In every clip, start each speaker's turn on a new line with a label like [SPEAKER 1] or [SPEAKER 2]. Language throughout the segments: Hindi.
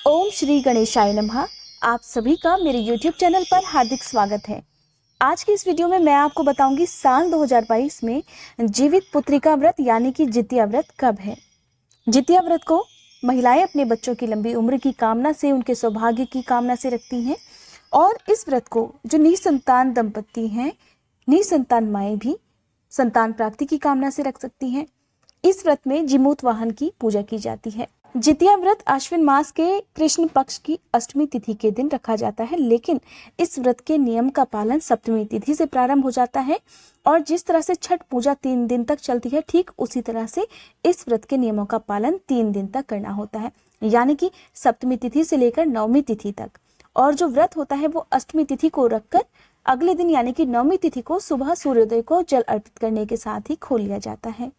[SPEAKER 1] ओम श्री गणेशाय नमः। आप सभी का मेरे YouTube चैनल पर हार्दिक स्वागत है। आज की इस वीडियो में मैं आपको बताऊंगी साल 2022 में जीवित पुत्रिका व्रत यानी कि जितिया व्रत कब है। जितिया व्रत को महिलाएं अपने बच्चों की लंबी उम्र की कामना से, उनके सौभाग्य की कामना से रखती हैं और इस व्रत को जो निसंतान दंपति हैं, निसंतान माएँ भी संतान प्राप्ति की कामना से रख सकती हैं। इस व्रत में जीमूत वाहन की पूजा की जाती है। जितिया व्रत आश्विन मास के कृष्ण पक्ष की अष्टमी तिथि के दिन रखा जाता है, लेकिन इस व्रत के नियम का पालन सप्तमी तिथि से प्रारंभ हो जाता है और जिस तरह से छठ पूजा 3 दिन तक चलती है, ठीक उसी तरह से इस व्रत के नियमों का पालन 3 दिन तक करना होता है, यानी कि सप्तमी तिथि से लेकर नवमी तिथि तक। और जो व्रत होता है वो अष्टमी तिथि को रखकर अगले दिन यानी कि नवमी तिथि को सुबह सूर्योदय को जल अर्पित करने के साथ ही खोल लिया जाता है।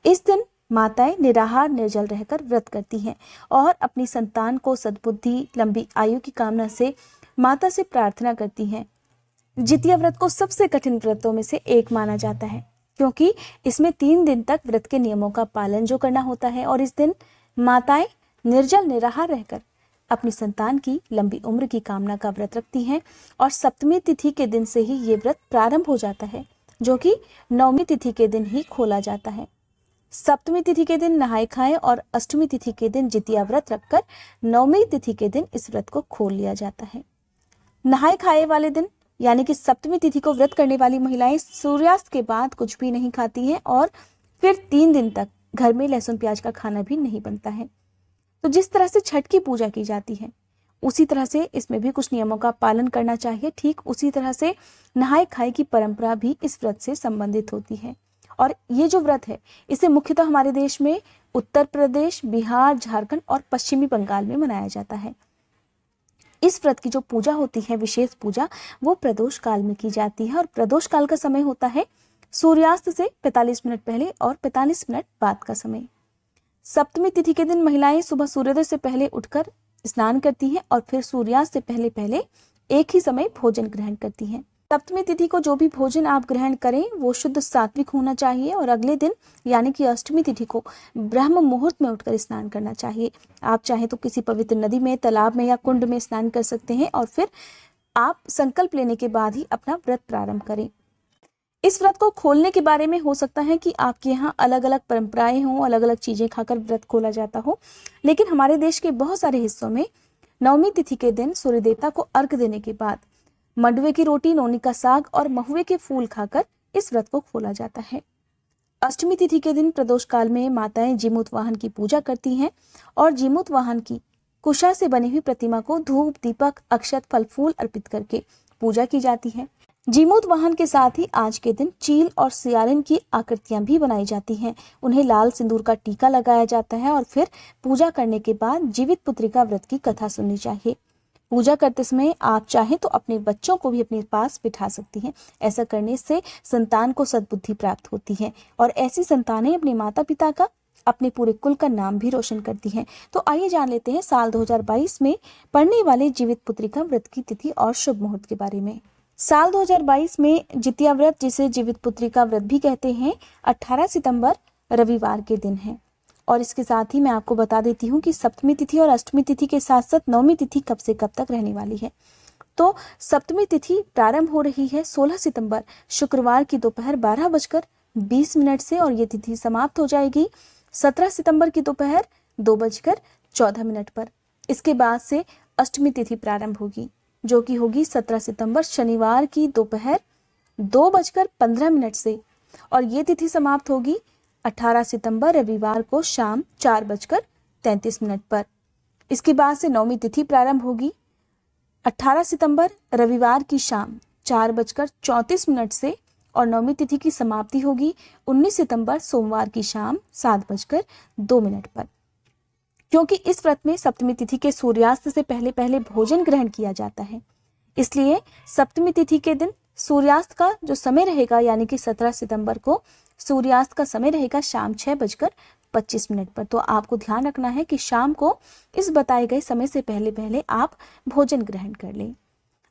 [SPEAKER 1] इस दिन माताएं निराहार निर्जल रहकर व्रत करती हैं और अपनी संतान को सद्बुद्धि, लंबी आयु की कामना से माता से प्रार्थना करती हैं। जितिया व्रत को सबसे कठिन व्रतों में से एक माना जाता है, क्योंकि इसमें 3 दिन तक व्रत के नियमों का पालन जो करना होता है और इस दिन माताएं निर्जल निराहार रहकर अपनी संतान की लंबी उम्र की कामना का व्रत रखती हैं और सप्तमी तिथि के दिन से ही ये व्रत प्रारंभ हो जाता है, जो कि नवमी तिथि के दिन ही खोला जाता है। सप्तमी तिथि के दिन नहाए खाए और अष्टमी तिथि के दिन जितिया व्रत रखकर नवमी तिथि के दिन इस व्रत को खोल लिया जाता है। नहाए खाए वाले दिन यानी कि सप्तमी तिथि को व्रत करने वाली महिलाएं सूर्यास्त के बाद कुछ भी नहीं खाती हैं और फिर 3 दिन तक घर में लहसुन प्याज का खाना भी नहीं बनता है। तो जिस तरह से छठ की पूजा की जाती है उसी तरह से इसमें भी कुछ नियमों का पालन करना चाहिए। ठीक उसी तरह से नहाए खाए की परंपरा भी इस व्रत से संबंधित होती है और ये जो व्रत है इसे मुख्यतः हमारे देश में उत्तर प्रदेश, बिहार, झारखंड और पश्चिमी बंगाल में मनाया जाता है। इस व्रत की जो पूजा होती है, विशेष पूजा, वो प्रदोष काल में की जाती है और प्रदोष काल का समय होता है सूर्यास्त से 45 मिनट पहले और 45 मिनट बाद का समय। सप्तमी तिथि के दिन महिलाएं सुबह सूर्योदय से पहले उठकर स्नान करती हैं और फिर सूर्यास्त से पहले पहले एक ही समय भोजन ग्रहण करती हैं। सप्तमी तिथि को जो भी भोजन आप ग्रहण करें वो शुद्ध सात्विक होना चाहिए और अगले दिन यानी कि अष्टमी तिथि को ब्रह्म मुहूर्त में उठकर स्नान करना चाहिए। आप चाहे तो किसी पवित्र नदी में, तालाब में या कुंड में स्नान कर सकते हैं और फिर आप संकल्प लेने के बाद ही अपना व्रत प्रारंभ करें। इस व्रत को खोलने के बारे में हो सकता है कि आपके यहाँ अलग अलग परंपराएं हों, अलग अलग चीजें खाकर व्रत खोला जाता हो, लेकिन हमारे देश के बहुत सारे हिस्सों में नवमी तिथि के दिन सूर्य देवता को अर्घ देने के बाद मंडुवे की रोटी, नौनी का साग और महुए के फूल खाकर इस व्रत को खोला जाता है। अष्टमी तिथि के दिन प्रदोष काल में माताएं जीमूत वाहन की पूजा करती हैं और जीमूत वाहन की कुशा से बनी हुई प्रतिमा को धूप, दीपक, अक्षत, फल फूल अर्पित करके पूजा की जाती है। जीमूत वाहन के साथ ही आज के दिन चील और सियारिन की आकृतियां भी बनाई जाती हैं। उन्हें लाल सिंदूर का टीका लगाया जाता है और फिर पूजा करने के बाद जीवित पुत्रिका व्रत की कथा सुननी चाहिए। पूजा करते समय आप चाहें तो अपने बच्चों को भी अपने पास बिठा सकती हैं। ऐसा करने से संतान को सद्बुद्धि प्राप्त होती है और ऐसी संतानें अपने माता पिता का, अपने पूरे कुल का नाम भी रोशन करती हैं। तो आइए जान लेते हैं साल 2022 में पड़ने वाले जीवित पुत्रिका व्रत की तिथि और शुभ मुहूर्त के बारे में। साल 2022 में जितिया व्रत, जिसे जीवित पुत्रिका व्रत भी कहते हैं, 18 सितंबर रविवार के दिन है। और इसके साथ ही मैं आपको बता देती हूँ कि सप्तमी तिथि और अष्टमी तिथि के साथ साथ नवमी तिथि कब से कब तक रहने वाली है। तो सप्तमी तिथि प्रारंभ हो रही है 16 सितंबर शुक्रवार की दोपहर 12:20 से और ये तिथि समाप्त हो जाएगी 17 सितंबर की दोपहर 2:14 पर। इसके बाद से अष्टमी तिथि प्रारंभ होगी, जो कि होगी 17 सितंबर शनिवार की दोपहर 2:15 से और ये तिथि समाप्त होगी 18 सितंबर रविवार को शाम 4:33 पर। इसके बाद से नवमी तिथि प्रारंभ होगी 18 सितंबर रविवार की शाम 4:34 से और नवमी तिथि की समाप्ति होगी 19 सितंबर सोमवार की शाम 7:02 पर। क्योंकि इस व्रत में सप्तमी तिथि के सूर्यास्त से पहले पहले भोजन ग्रहण किया जाता है, इसलिए सप्तमी तिथि के दिन सूर्यास्त का जो समय रहेगा यानी कि 17 सितंबर को सूर्यास्त का समय रहेगा शाम 6:25 पर। तो आपको ध्यान रखना है कि शाम को इस बताए गए समय से पहले पहले आप भोजन ग्रहण कर लें।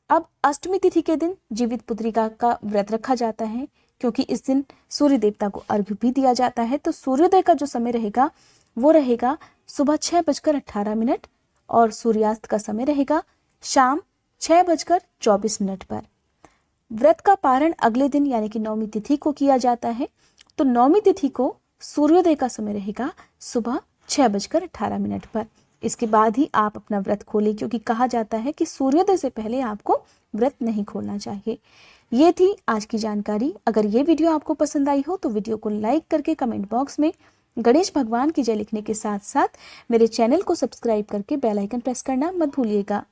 [SPEAKER 1] अब अष्टमी तिथि के दिन जीवित पुत्रिका का व्रत रखा जाता है, क्योंकि इस दिन सूर्य देवता को अर्घ्य भी दिया जाता है। तो सूर्योदय का जो समय रहेगा वो रहेगा सुबह 6:18 और सूर्यास्त का समय रहेगा शाम 6:24 पर। व्रत का पारण अगले दिन यानी कि नौमी तिथि को किया जाता है। तो नौमी तिथि को सूर्योदय का समय रहेगा सुबह 6:18 पर। इसके बाद ही आप अपना व्रत खोलें, क्योंकि कहा जाता है कि सूर्योदय से पहले आपको व्रत नहीं खोलना चाहिए। ये थी आज की जानकारी। अगर ये वीडियो आपको पसंद आई हो तो वीडियो को लाइक करके कमेंट बॉक्स में गणेश भगवान की जय लिखने के साथ साथ मेरे चैनल को सब्सक्राइब करके बेल आइकन प्रेस करना मत भूलिएगा।